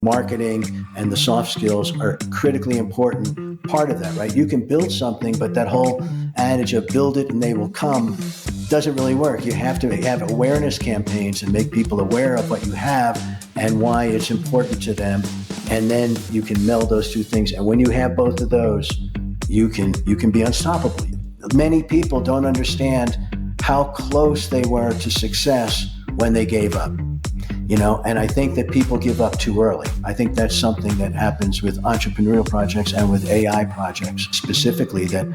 marketing and the soft skills are a critically important part of that, right? You can build something, but that whole adage of build it and they will come doesn't really work. You have to have awareness campaigns and make people aware of what you have and why it's important to them. And then you can meld those two things. And when you have both of those, you can be unstoppable. Many people don't understand how close they were to success when they gave up. And I think that people give up too early. I think that's something that happens with entrepreneurial projects and with AI projects specifically, that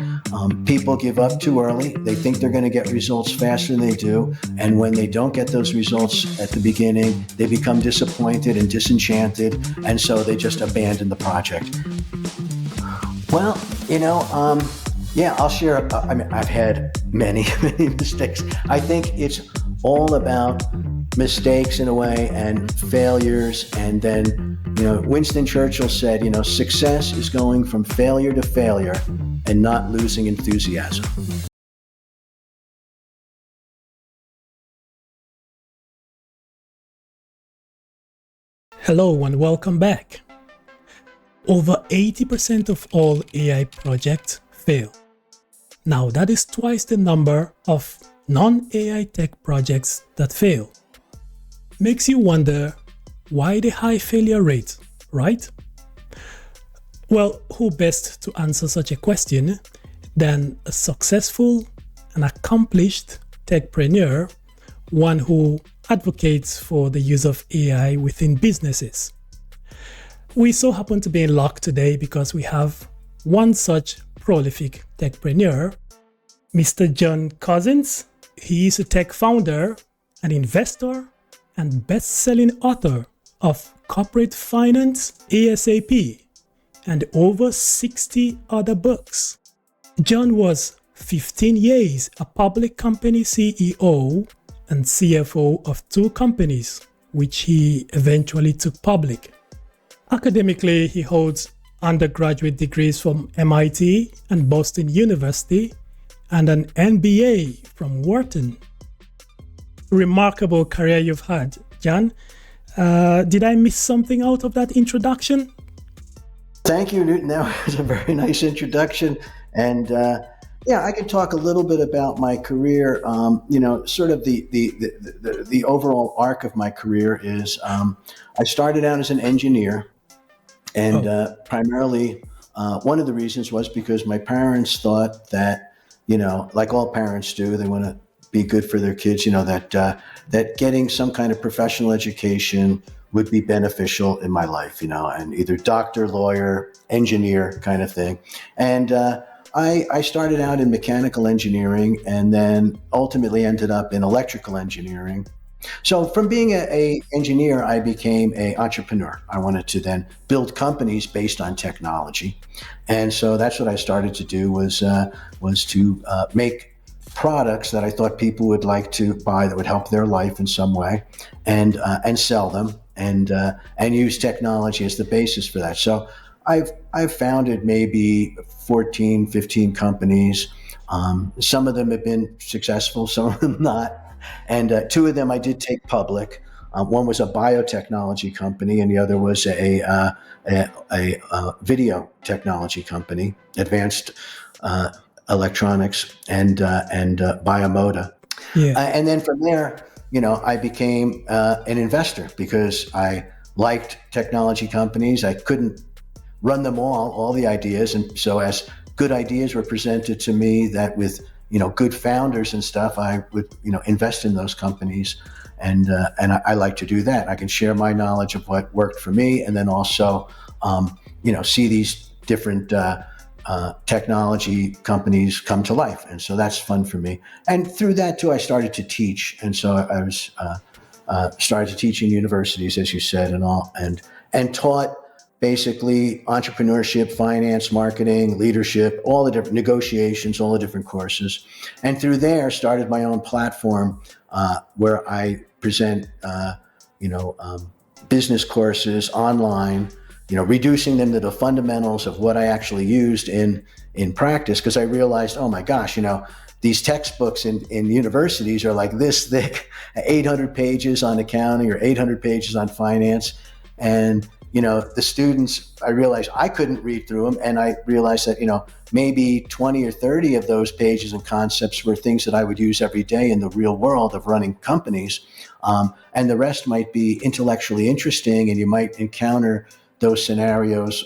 people give up too early. They think they're going to get results faster than they do. And when they don't get those results at the beginning, they become disappointed and disenchanted. And so they just abandon the project. Well, I'll share. I've had many mistakes. I think it's all about mistakes in a way and failures. And then, Winston Churchill said, success is going from failure to failure and not losing enthusiasm. Hello and welcome back. Over 80% of all AI projects fail. Now that is twice the number of non-AI tech projects that fail. Makes you wonder why the high failure rate, right? Well, who best to answer such a question than a successful and accomplished techpreneur, one who advocates for the use of AI within businesses. We so happen to be in luck today because we have one such prolific techpreneur, Mr. John Cousins. He is a tech founder, an investor, and best-selling author of Corporate Finance ASAP and over 60 other books. John was 15 years a public company CEO and CFO of 2 companies, which he eventually took public. Academically, he holds undergraduate degrees from MIT and Boston University and an MBA from Wharton. Remarkable career you've had, John. Did I miss something out of that introduction? Thank you, Newton. That was a very nice introduction. And I could talk a little bit about my career. Sort of the overall arc of my career is I started out as an engineer, and primarily one of the reasons was because my parents thought that, like all parents do, they want to be good for their kids, that getting some kind of professional education would be beneficial in my life, and either doctor, lawyer, engineer kind of thing. And I started out in mechanical engineering and then ultimately ended up in electrical engineering. So from being an engineer, I became an entrepreneur. I wanted to then build companies based on technology. And so that's what I started to do was to make products that I thought people would like to buy that would help their life in some way, and sell them and use technology as the basis for that. So I've founded maybe 14, 15 companies. Some of them have been successful, some of them not. And 2 of them I did take public. One was a biotechnology company, and the other was a video technology company, advanced electronics and biomoda. Yeah. And then from there, I became an investor because I liked technology companies. I couldn't run them all the ideas. And so as good ideas were presented to me that with, good founders and stuff, I would, invest in those companies. And I like to do that. I can share my knowledge of what worked for me, and then also, see these different technology companies come to life. And so that's fun for me. And through that too, I started to teach. And so I was started to teach in universities, as you said, and taught basically entrepreneurship, finance, marketing, leadership, all the different negotiations, all the different courses. And through there started my own platform where I present, business courses online, reducing them to the fundamentals of what I actually used in practice. Because I realized, oh my gosh, these textbooks in universities are like this thick, 800 pages on accounting or 800 pages on finance. And, the students, I realized I couldn't read through them. And I realized that, maybe 20 or 30 of those pages and concepts were things that I would use every day in the real world of running companies. And the rest might be intellectually interesting, and you might encounter those scenarios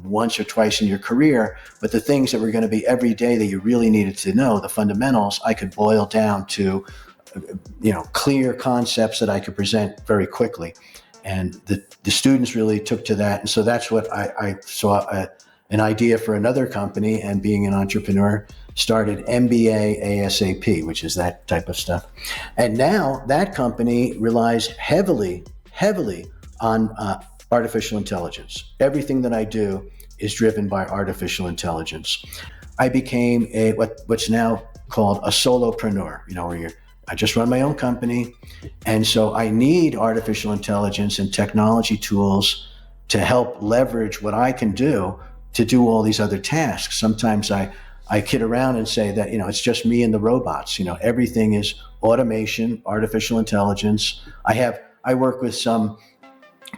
once or twice in your career. But the things that were going to be every day that you really needed to know, the fundamentals, I could boil down to, clear concepts that I could present very quickly. And the students really took to that. And so that's what I saw an idea for another company, and being an entrepreneur, started MBA ASAP, which is that type of stuff. And now that company relies heavily on artificial intelligence. Everything that I do is driven by artificial intelligence. I became what's now called a solopreneur, where I just run my own company. And so I need artificial intelligence and technology tools to help leverage what I can do to do all these other tasks. Sometimes I kid around and say that, it's just me and the robots. Everything is automation, artificial intelligence. I work with some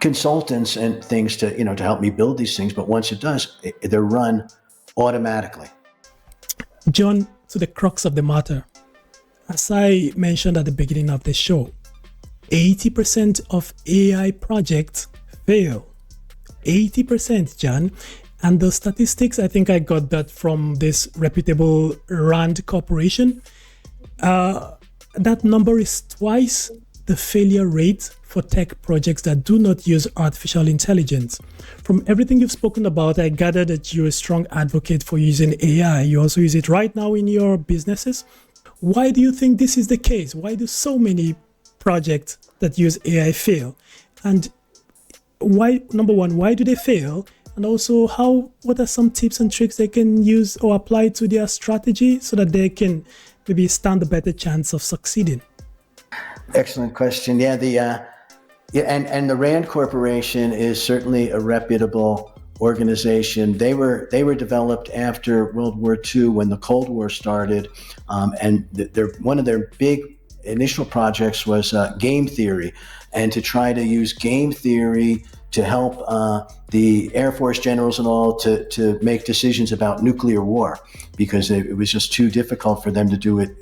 consultants and things to help me build these things. But once it does, they're run automatically. John, to the crux of the matter, as I mentioned at the beginning of the show, 80% of AI projects fail. 80%, John. And the statistics, I think I got that from this reputable Rand Corporation. That number is twice the failure rate for tech projects that do not use artificial intelligence. From everything you've spoken about, I gather that you're a strong advocate for using AI. You also use it right now in your businesses. Why do you think this is the case? Why do so many projects that use AI fail? And why, number one, why do they fail? And also, what are some tips and tricks they can use or apply to their strategy so that they can maybe stand a better chance of succeeding? Excellent question. Yeah, and the Rand Corporation is certainly a reputable organization. They were developed after World War II, when the Cold War started, and one of their big initial projects was game theory, and to try to use game theory to help the Air Force generals and all to make decisions about nuclear war, because it was just too difficult for them to do it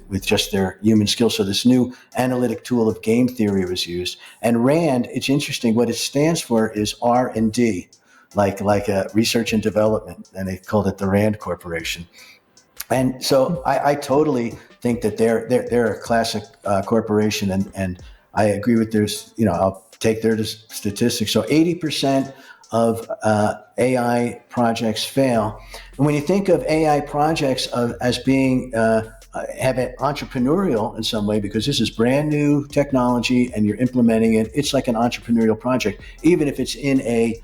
with just their human skills. So this new analytic tool of game theory was used. And RAND, it's interesting, what it stands for is R&D, like research and development, and they called it the Rand Corporation. And so I totally think that they're a classic corporation, and I agree with I'll take their statistics. So 80% of AI projects fail. And when you think of AI projects as being have it entrepreneurial in some way, because this is brand new technology and you're implementing it, it's like an entrepreneurial project, even if it's in a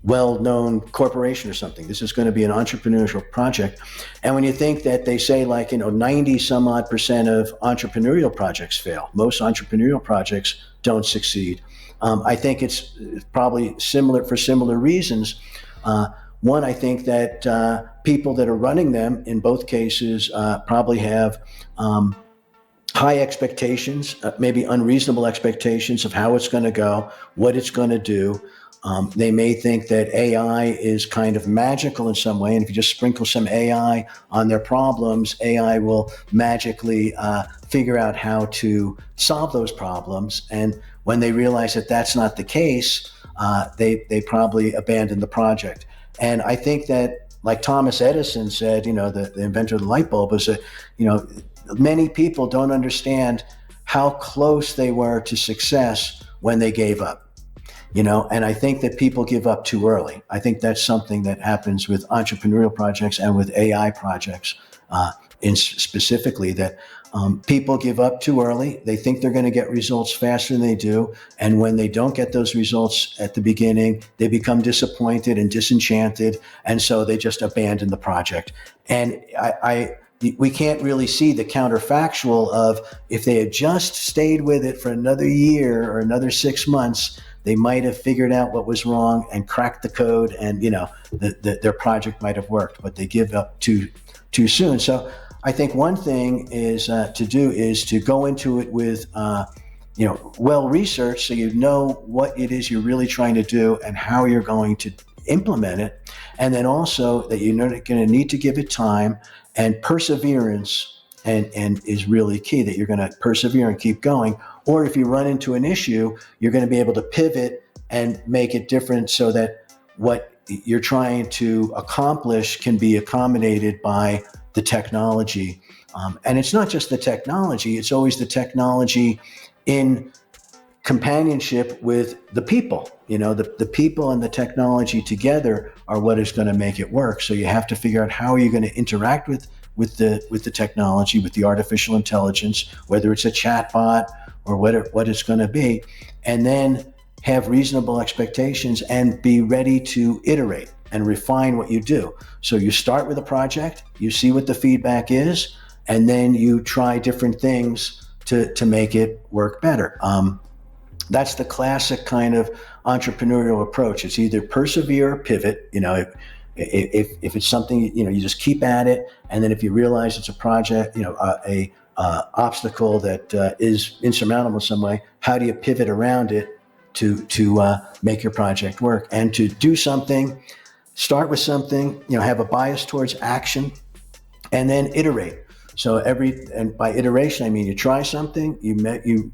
well-known corporation or something. This is going to be an entrepreneurial project. And when you think that they say 90 some odd % of entrepreneurial projects fail, most entrepreneurial projects don't succeed. I think it's probably similar reasons. One, I think that people that are running them in both cases probably have high expectations, maybe unreasonable expectations of how it's going to go, what it's going to do. They may think that AI is kind of magical in some way, and if you just sprinkle some AI on their problems, AI will magically figure out how to solve those problems. And when they realize that that's not the case, they probably abandon the project. And I think that, like Thomas Edison said, the inventor of the light bulb, was that, many people don't understand how close they were to success when they gave up. And I think that people give up too early. I think that's something that happens with entrepreneurial projects and with AI projects specifically, that people give up too early. They think they're going to get results faster than they do. And when they don't get those results at the beginning, they become disappointed and disenchanted. And so they just abandon the project. And we can't really see the counterfactual of, if they had just stayed with it for another year or another 6 months, they might have figured out what was wrong and cracked the code, and their project might have worked, but they give up too soon. So I think one thing is to go into it with well researched, so you know what it is you're really trying to do and how you're going to implement it. And then also that you're going to need to give it time, and perseverance and is really key, that you're going to persevere and keep going. Or if you run into an issue, you're going to be able to pivot and make it different so that what you're trying to accomplish can be accommodated by the technology. And it's not just the technology, it's always the technology in companionship with the people. The people and the technology together are what is going to make it work. So you have to figure out how are you going to interact with the technology, with the artificial intelligence, whether it's a chatbot or what it's going to be, and then have reasonable expectations and be ready to iterate and refine what you do. So you start with a project, you see what the feedback is, and then you try different things to make it work better. That's the classic kind of entrepreneurial approach. It's either persevere or pivot. If it's something, you just keep at it, and then if you realize it's a project, a obstacle that is insurmountable in some way, how do you pivot around it to make your project work? And to do something, start with something, have a bias towards action, and then iterate. So and by iteration, I mean you try something, you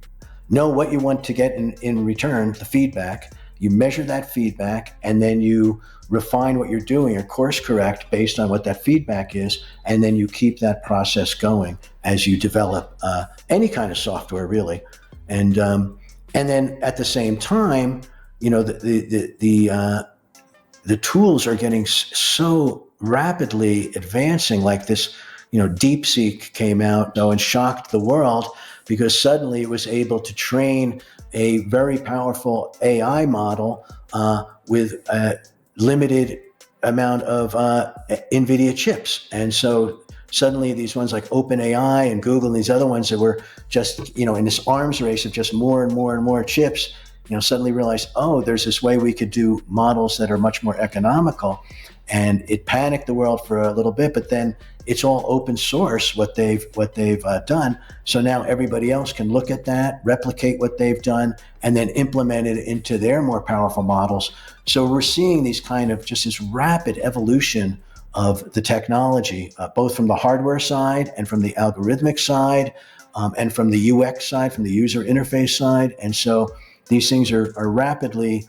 know what you want to get in return, the feedback. You measure that feedback, and then you refine what you're doing or course correct based on what that feedback is, and then you keep that process going as you develop any kind of software, really. And then at the same time, the tools are getting so rapidly advancing, like this. DeepSeek came out and shocked the world, because suddenly it was able to train a very powerful AI model with a limited amount of NVIDIA chips. And so suddenly these ones like OpenAI and Google and these other ones that were just, in this arms race of just more and more and more chips, suddenly realized, there's this way we could do models that are much more economical. And it panicked the world for a little bit, but then it's all open source what they've done. So now everybody else can look at that, replicate what they've done, and then implement it into their more powerful models. So we're seeing these kind of just this rapid evolution of the technology, both from the hardware side and from the algorithmic side, and from the UX side, from the user interface side. And so these things are rapidly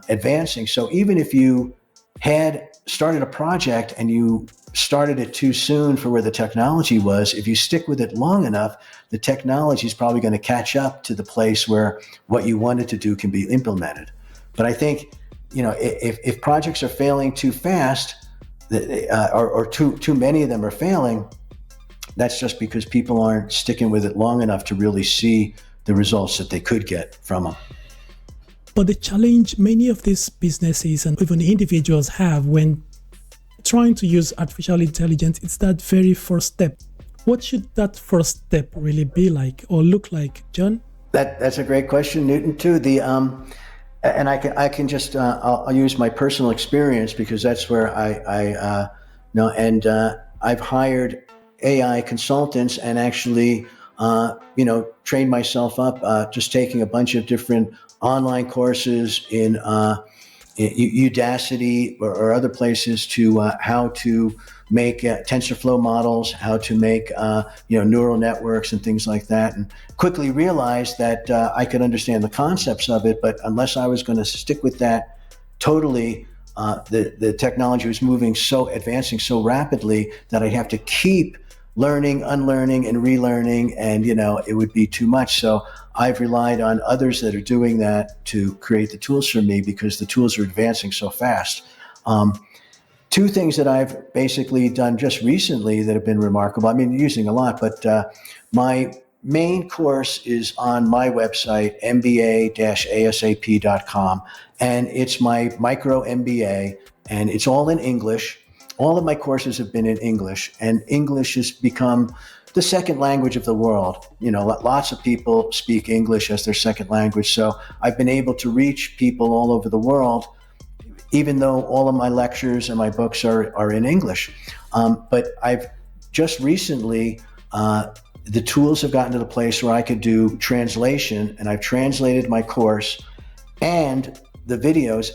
advancing. So even if you had started a project and you started it too soon for where the technology was, if you stick with it long enough, the technology is probably going to catch up to the place where what you wanted to do can be implemented. But I think, if projects are failing too fast, or too many of them are failing, that's just because people aren't sticking with it long enough to really see the results that they could get from them. But the challenge many of these businesses and even individuals have when trying to use artificial intelligence is that very first step. What should that first step really be like or look like, John? That's a great question, Newton, too. And I can just I'll use my personal experience, because that's where I know. And I've hired AI consultants and actually trained myself up, just taking a bunch of different online courses in Udacity or other places to how to make TensorFlow models, how to make neural networks and things like that, and quickly realized that I could understand the concepts of it, but unless I was going to stick with that totally, the technology was advancing so rapidly that I'd have to keep learning, unlearning, and relearning, and it would be too much. So I've relied on others that are doing that to create the tools for me, because the tools are advancing so fast. Two things that I've basically done just recently that have been remarkable. I mean, using a lot, but my main course is on my website, MBA-ASAP.com, and it's my micro MBA, and it's all in English. All of my courses have been in English, and English has become the second language of the world. Lots of people speak English as their second language. So I've been able to reach people all over the world, even though all of my lectures and my books are in English. But I've just recently the tools have gotten to the place where I could do translation, and I've translated my course and the videos.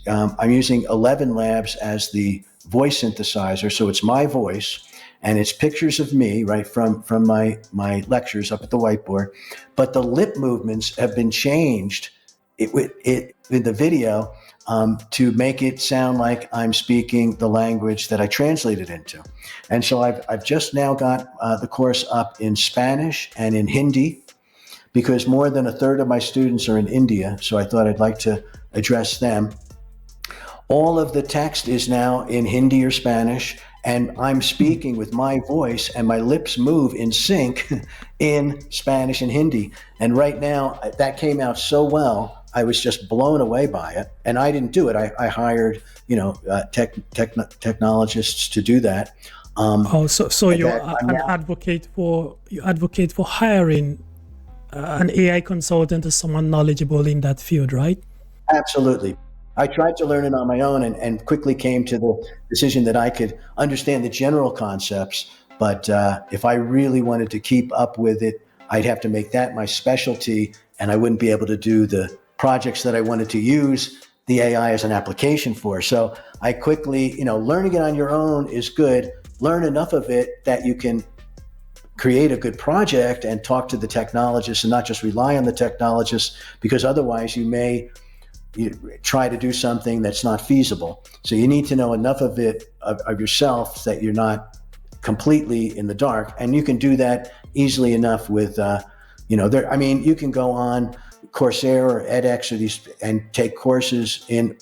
I'm using 11 Labs as the voice synthesizer, so it's my voice and it's pictures of me, right, from my lectures up at the whiteboard, but the lip movements have been changed in the video to make it sound like I'm speaking the language that I translated into. And so I've just now got the course up in Spanish and in Hindi, because more than a third of my students are in India, so I thought I'd like to address them. All of the text is now in Hindi or Spanish, and I'm speaking with my voice, and my lips move in sync in Spanish and Hindi. And right now, that came out so well, I was just blown away by it. And I didn't do it. I hired, technologists to do that. So you're an advocate for hiring an AI consultant as someone knowledgeable in that field, right? Absolutely. I tried to learn it on my own and quickly came to the decision that I could understand the general concepts, but if I really wanted to keep up with it, I'd have to make that my specialty, and I wouldn't be able to do the projects that I wanted to use the AI as an application for. So I quickly, learning it on your own is good. Learn enough of it that you can create a good project and talk to the technologists and not just rely on the technologists, because otherwise you try to do something that's not feasible. So you need to know enough of it, of yourself, that you're not completely in the dark. And you can do that easily enough with, you can go on Coursera or edX and take courses in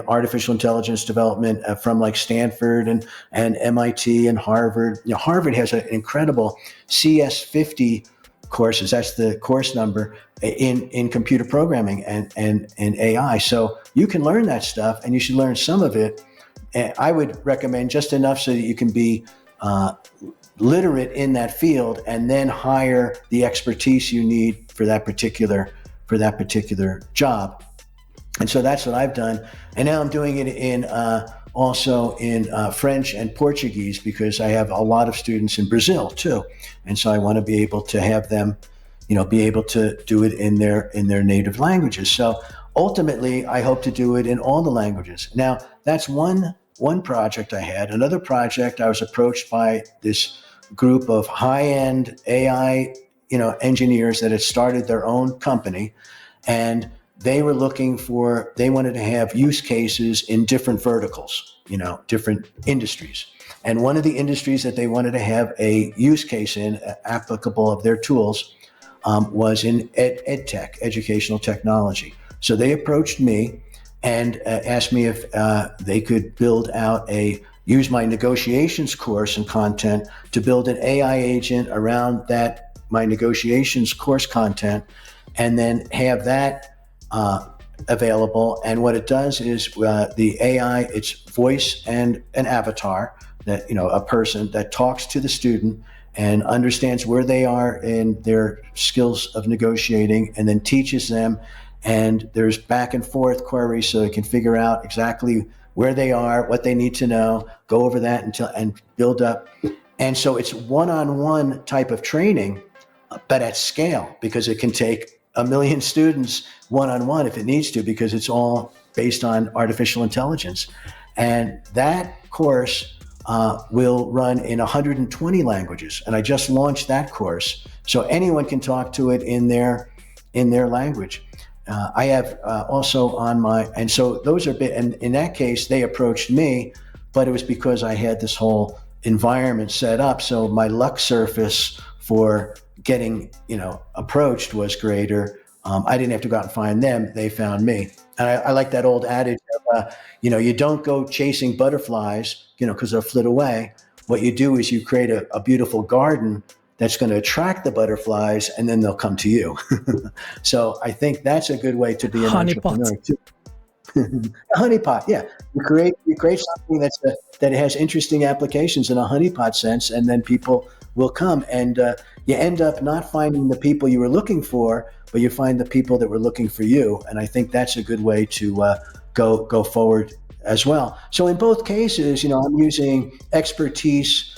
artificial intelligence development from like Stanford and MIT and Harvard. Harvard has an incredible CS50 courses. That's the course number in computer programming and AI. So you can learn that stuff, and you should learn some of it. And I would recommend just enough so that you can be literate in that field, and then hire the expertise you need for that particular job. And so that's what I've done. And now I'm doing it also in French and Portuguese, because I have a lot of students in Brazil too. And so I want to be able to have them, be able to do it in their native languages. So ultimately, I hope to do it in all the languages. Now, that's one project I had. Another project, I was approached by this group of high-end AI, engineers that had started their own company, and they wanted to have use cases in different verticals, different industries. And one of the industries that they wanted to have a use case in, applicable of their tools, was in ed tech, educational technology. So they approached me and asked me if they could use my negotiations course and content to build an AI agent around my negotiations course content, and then have that available. And what it does is the AI, it's voice and an avatar, that a person that talks to the student and understands where they are in their skills of negotiating, and then teaches them. And there's back and forth queries, so they can figure out exactly where they are, what they need to know, go over that and build up. And so it's one-on-one type of training, but at scale, because it can take 1 million students one-on-one if it needs to, because it's all based on artificial intelligence. And that course will run in 120 languages. And I just launched that course, so anyone can talk to it in their language. I have also and so those are and in that case, they approached me, but it was because I had this whole environment set up. So my luck surface for getting, approached was greater. I didn't have to go out and find them. They found me. And I like that old adage of, you don't go chasing butterflies, because they'll flit away. What you do is you create a beautiful garden that's going to attract the butterflies, and then they'll come to you. So I think that's a good way to be an entrepreneur too. A honeypot, yeah. You create something that has interesting applications in a honeypot sense, and then people will come, and you end up not finding the people you were looking for, but you find the people that were looking for you. And I think that's a good way to go forward as well. So in both cases, I'm using expertise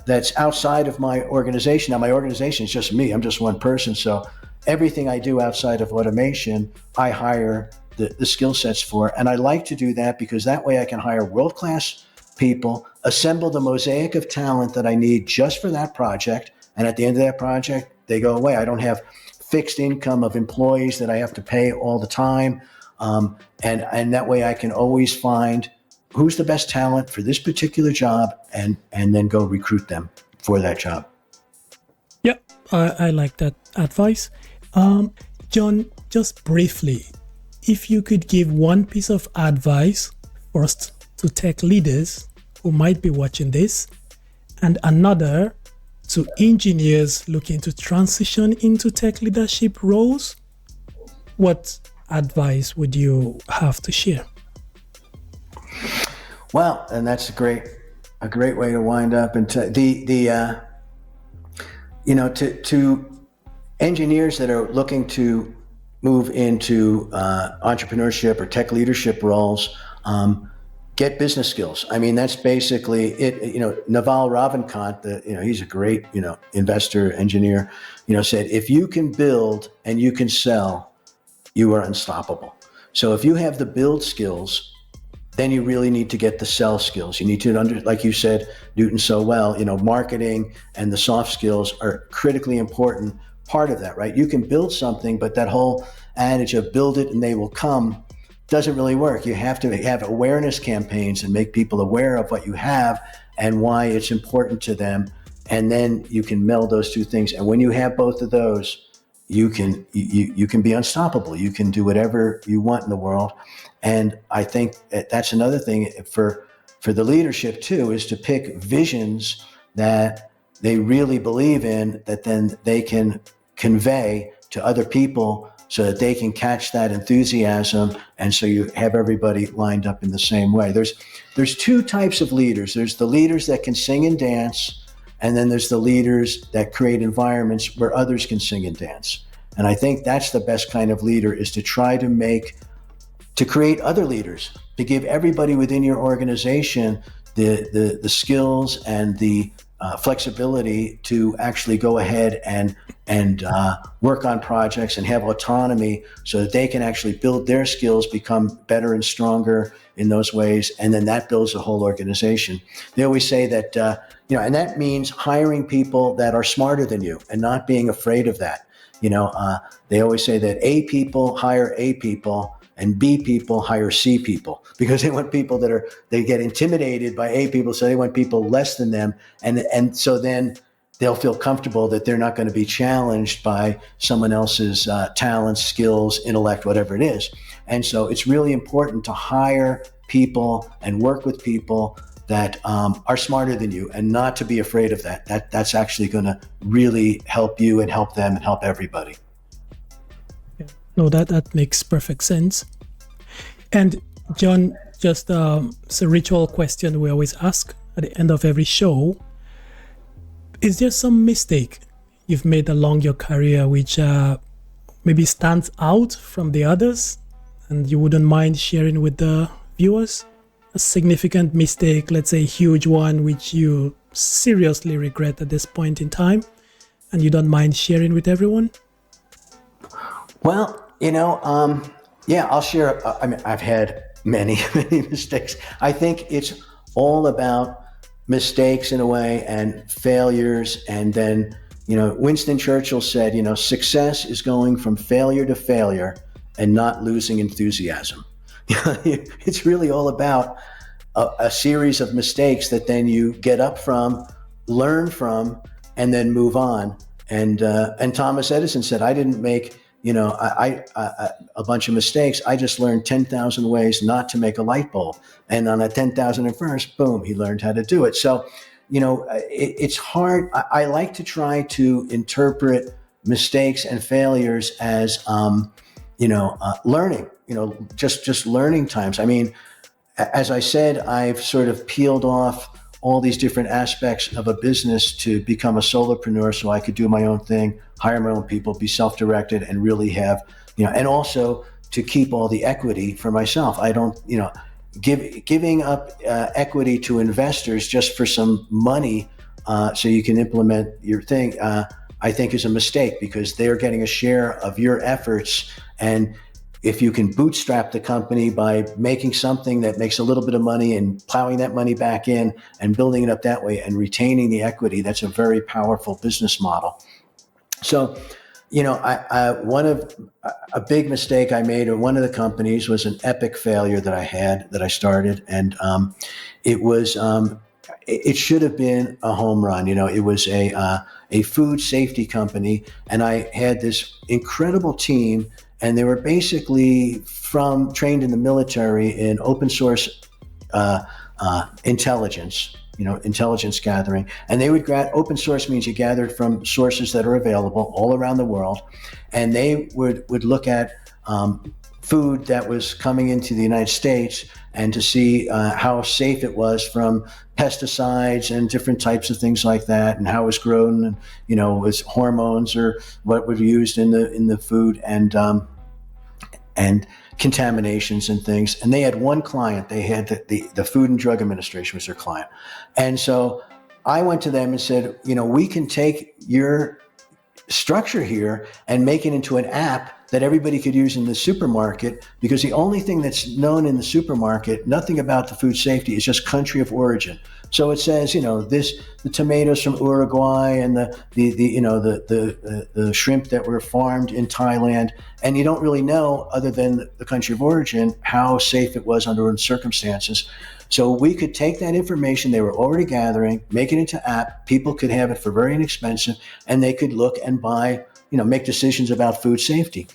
that's outside of my organization. Now, my organization is just me. I'm just one person. So everything I do outside of automation, I hire the skill sets for. And I like to do that because that way I can hire world-class people, assemble the mosaic of talent that I need just for that project. And at the end of that project, they go away. I don't have fixed income of employees that I have to pay all the time. And that way I can always find who's the best talent for this particular job and then go recruit them for that job. Yep, I like that advice. John, just briefly, if you could give one piece of advice first to tech leaders who might be watching this, and another to engineers looking to transition into tech leadership roles, what advice would you have to share? Well, and that's a great way to wind up. And to engineers that are looking to move into entrepreneurship or tech leadership roles, get business skills. I mean, that's basically it. Naval Ravikant, he's a great, investor, engineer, said, if you can build and you can sell, you are unstoppable. So if you have the build skills, then you really need to get the sell skills. You need to like you said, Newton, so well, marketing and the soft skills are critically important part of that, right? You can build something, but that whole adage of build it and they will come doesn't really work. You have to have awareness campaigns and make people aware of what you have and why it's important to them. And then you can meld those two things. And when you have both of those, you can be unstoppable. You can do whatever you want in the world. And I think that's another thing for the leadership too, is to pick visions that they really believe in, that then they can convey to other people so that they can catch that enthusiasm. And so you have everybody lined up in the same way. There's two types of leaders. There's the leaders that can sing and dance, and then there's the leaders that create environments where others can sing and dance. And I think that's the best kind of leader, is to try to create other leaders, to give everybody within your organization the skills and the flexibility to actually go ahead and work on projects and have autonomy so that they can actually build their skills, become better and stronger in those ways. And then that builds a whole organization. They always say that, and that means hiring people that are smarter than you and not being afraid of that. They always say that A people hire A people and B people hire C people, because they want people they get intimidated by A people. So they want people less than them. And so then they'll feel comfortable that they're not going to be challenged by someone else's talents, skills, intellect, whatever it is. And so it's really important to hire people and work with people that are smarter than you, and not to be afraid of that. That's actually going to really help you and help them and help everybody. No, that makes perfect sense. And John, just it's a ritual question we always ask at the end of every show. Is there some mistake you've made along your career which maybe stands out from the others and you wouldn't mind sharing with the viewers? A significant mistake, let's say a huge one, which you seriously regret at this point in time and you don't mind sharing with everyone? Well, I'll share. I've had many mistakes. I think it's all about mistakes in a way, and failures. And then, Winston Churchill said, success is going from failure to failure and not losing enthusiasm. It's really all about a series of mistakes that then you get up from, learn from, and then move on. And Thomas Edison said, I didn't make a bunch of mistakes. I just learned 10,000 ways not to make a light bulb. And on a 10,001st, boom, he learned how to do it. So, it's hard. I like to try to interpret mistakes and failures as, learning, just learning times. I mean, as I said, I've sort of peeled off all these different aspects of a business to become a solopreneur, so I could do my own thing, hire my own people, be self-directed, and really have, and also to keep all the equity for myself. I don't, giving up equity to investors just for some money so you can implement your thing, I think is a mistake, because they're getting a share of your efforts. And if you can bootstrap the company by making something that makes a little bit of money and plowing that money back in and building it up that way and retaining the equity, that's a very powerful business model. So, a big mistake I made in one of the companies was an epic failure that I started. And it should have been a home run. It was a food safety company, and I had this incredible team, and they were basically trained in the military in open source intelligence, intelligence gathering. And they would open source means you gather it from sources that are available all around the world, and they would look at food that was coming into the United States and to see how safe it was from pesticides and different types of things like that, and how it was grown, and was hormones or what was used in the food, and contaminations and things. And they had one client. They had the Food and Drug Administration was their client. And so I went to them and said, we can take your structure here and make it into an app that everybody could use in the supermarket, because the only thing that's known in the supermarket, nothing about the food safety, is just country of origin. So it says, the tomatoes from Uruguay and the shrimp that were farmed in Thailand, and you don't really know, other than the country of origin, how safe it was under circumstances. So we could take that information they were already gathering, make it into app. People could have it for very inexpensive, and they could look and buy, make decisions about food safety.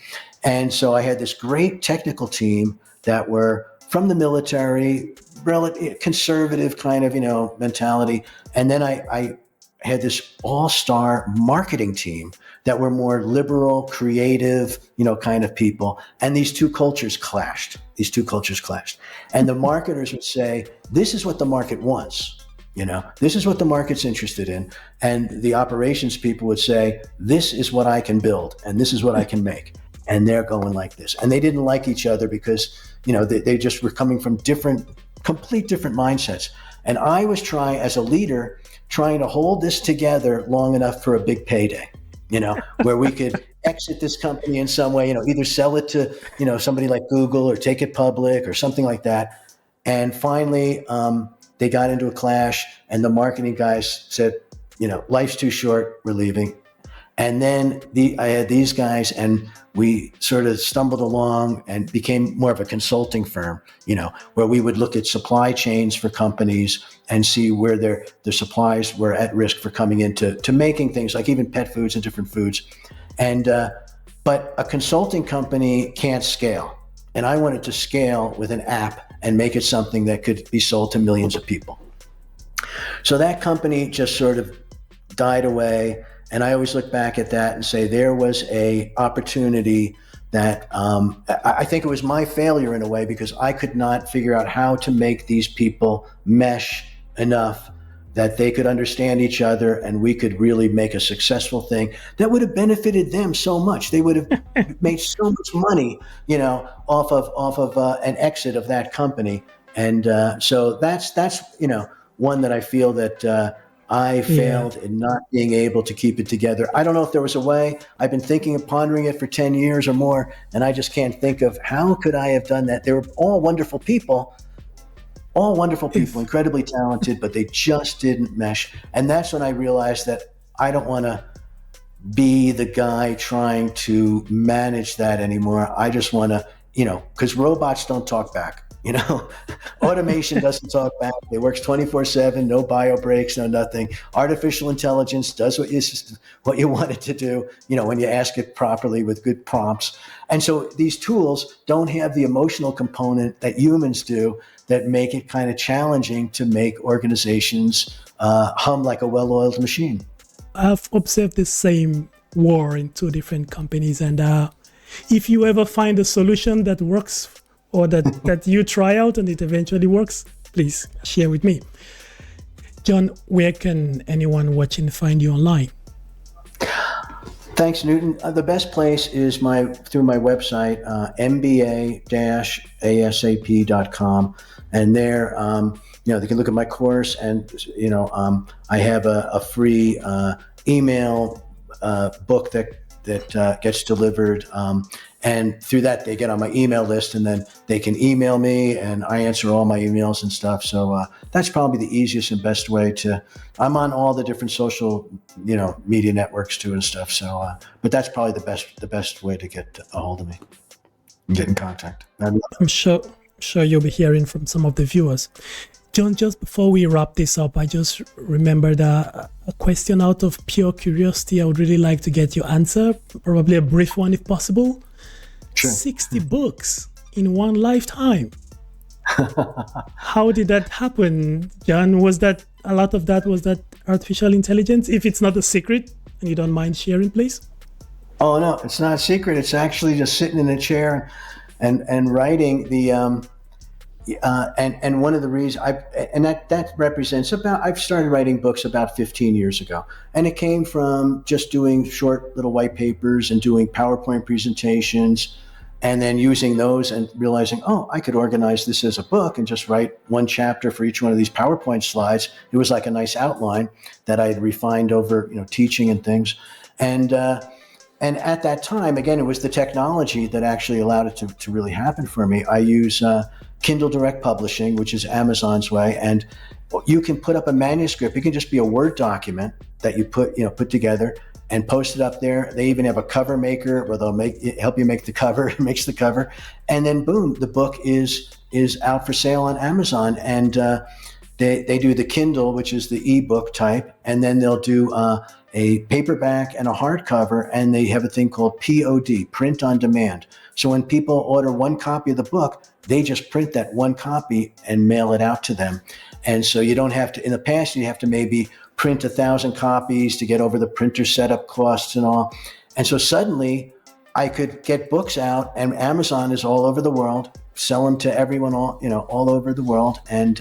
And so I had this great technical team that were from the military, relatively conservative kind of, mentality. And then I had this all-star marketing team that were more liberal, creative, kind of people. And these two cultures clashed. And the marketers would say, this is what the market wants. This is what the market's interested in. And the operations people would say, this is what I can build, and this is what I can make. And they're going like this. And they didn't like each other because, they just were coming from complete different mindsets. And I was as a leader, trying to hold this together long enough for a big payday, where we could exit this company in some way, either sell it to, somebody like Google, or take it public or something like that. And finally, they got into a clash, and the marketing guys said, life's too short, we're leaving. And then I had these guys, and we sort of stumbled along and became more of a consulting firm, where we would look at supply chains for companies and see where their supplies were at risk for coming into making things like even pet foods and different foods. And but a consulting company can't scale. And I wanted to scale with an app and make it something that could be sold to millions of people. So that company just sort of died away. And I always look back at that and say there was a opportunity that I think it was my failure in a way, because I could not figure out how to make these people mesh enough that they could understand each other, and we could really make a successful thing that would have benefited them so much. They would have made so much money, off of an exit of that company. And so that's one that I feel that I failed in not being able to keep it together. I don't know if there was a way. I've been thinking and pondering it for 10 years or more, and I just can't think of how could I have done that. They were all wonderful people, incredibly talented, but they just didn't mesh. And that's when I realized that I don't want to be the guy trying to manage that anymore. I just want to, because robots don't talk back. Automation doesn't talk back. It works 24/7, no bio breaks, no nothing. Artificial intelligence does what you want it to do, when you ask it properly with good prompts. And so these tools don't have the emotional component that humans do, that make it kind of challenging to make organizations hum like a well-oiled machine. I've observed the same war in two different companies. And if you ever find a solution that works, or that you try out and it eventually works, please share with me. John, where can anyone watching find you online? Thanks, Newton. The best place is through my website, MBA-ASAP.com, and there, they can look at my course, and I have a free email book that gets delivered, and through that they get on my email list, and then they can email me, and I answer all my emails and stuff. So that's probably the easiest and best way to. I'm on all the different social, media networks too and stuff. So, but that's probably the best way to get a hold of me and get in contact. I'm sure you'll be hearing from some of the viewers. John, just before we wrap this up, I just remembered a question out of pure curiosity. I would really like to get your answer, probably a brief one if possible. Sure. 60 books in one lifetime. How did that happen, John? Was that a lot of that? Was that artificial intelligence? If it's not a secret and you don't mind sharing, please. Oh, no, it's not a secret. It's actually just sitting in a chair and writing the, and one of the reasons that represents I've started writing books about 15 years ago, and it came from just doing short little white papers and doing PowerPoint presentations, and then using those and realizing, I could organize this as a book and just write one chapter for each one of these PowerPoint slides. It was like a nice outline that I had refined over, teaching and things. And at that time, again, it was the technology that actually allowed it to really happen for me. I use Kindle Direct Publishing, which is Amazon's way, and you can put up a manuscript. It can just be a Word document that you put together and post it up there. They even have a cover maker where they'll help you make the cover. It makes the cover, and then boom, the book is out for sale on Amazon. And they do the Kindle, which is the ebook type, and then they'll do a paperback and a hardcover, and they have a thing called POD, print on demand. So when people order one copy of the book, they just print that one copy and mail it out to them. And so you don't have to. In the past, you have to maybe print 1,000 copies to get over the printer setup costs and all. And so suddenly I could get books out, and Amazon is all over the world, sell them to everyone all over the world. And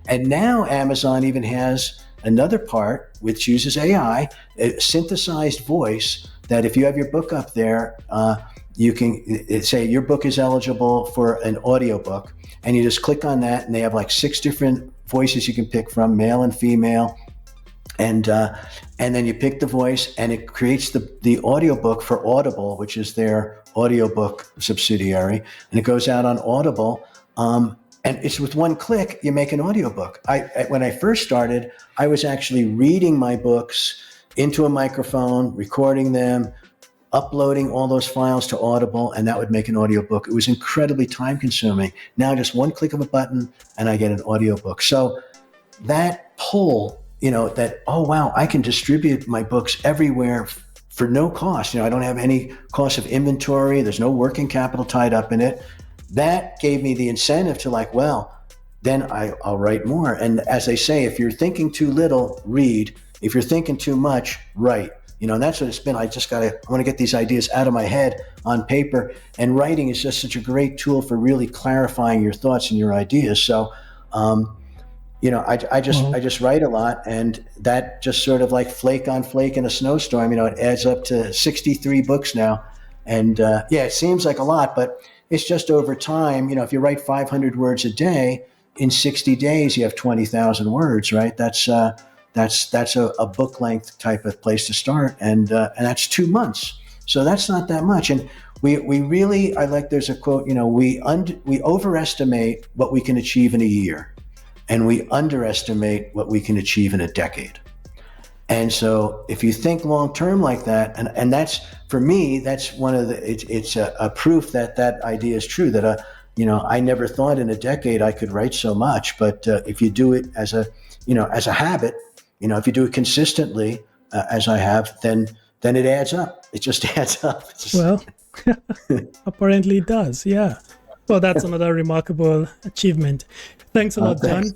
now Amazon even has another part which uses AI, a synthesized voice, that if you have your book up there, you can say your book is eligible for an audiobook, and you just click on that, and they have like 6 different voices you can pick from, male and female. And then you pick the voice, and it creates the audiobook for Audible, which is their audiobook subsidiary, and it goes out on Audible. And it's with one click, you make an audiobook. When I first started, I was actually reading my books into a microphone, recording them, uploading all those files to Audible, and that would make an audiobook. It was incredibly time consuming. Now just one click of a button and I get an audiobook. So that pull, that, oh, wow, I can distribute my books everywhere for no cost. I don't have any cost of inventory. There's no working capital tied up in it. That gave me the incentive to then I'll write more. And as they say, if you're thinking too little, read. If you're thinking too much, write. And that's what it's been. I want to get these ideas out of my head on paper. And writing is just such a great tool for really clarifying your thoughts and your ideas. So, I just write a lot, and that just sort of like flake on flake in a snowstorm, it adds up to 63 books now. And it seems like a lot, but it's just over time. If you write 500 words a day, in 60 days, you have 20,000 words, right? That's a book length type of place to start. And that's 2 months. So that's not that much. And we really, there's a quote, we overestimate what we can achieve in a year, and we underestimate what we can achieve in a decade. And so if you think long-term like that, and that's, for me, that's one of it's a proof that idea is true, that, I never thought in a decade I could write so much, but if you do it as a habit, if you do it consistently, as I have, then it adds up. It just adds up. Well, apparently it does. Yeah. Well, that's another remarkable achievement. Thanks a lot, John.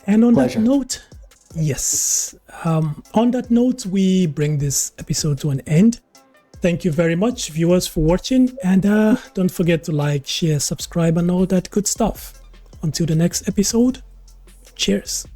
And on Pleasure. that note, yes. On that note, we bring this episode to an end. Thank you very much, viewers, for watching. And don't forget to like, share, subscribe, and all that good stuff. Until the next episode, cheers.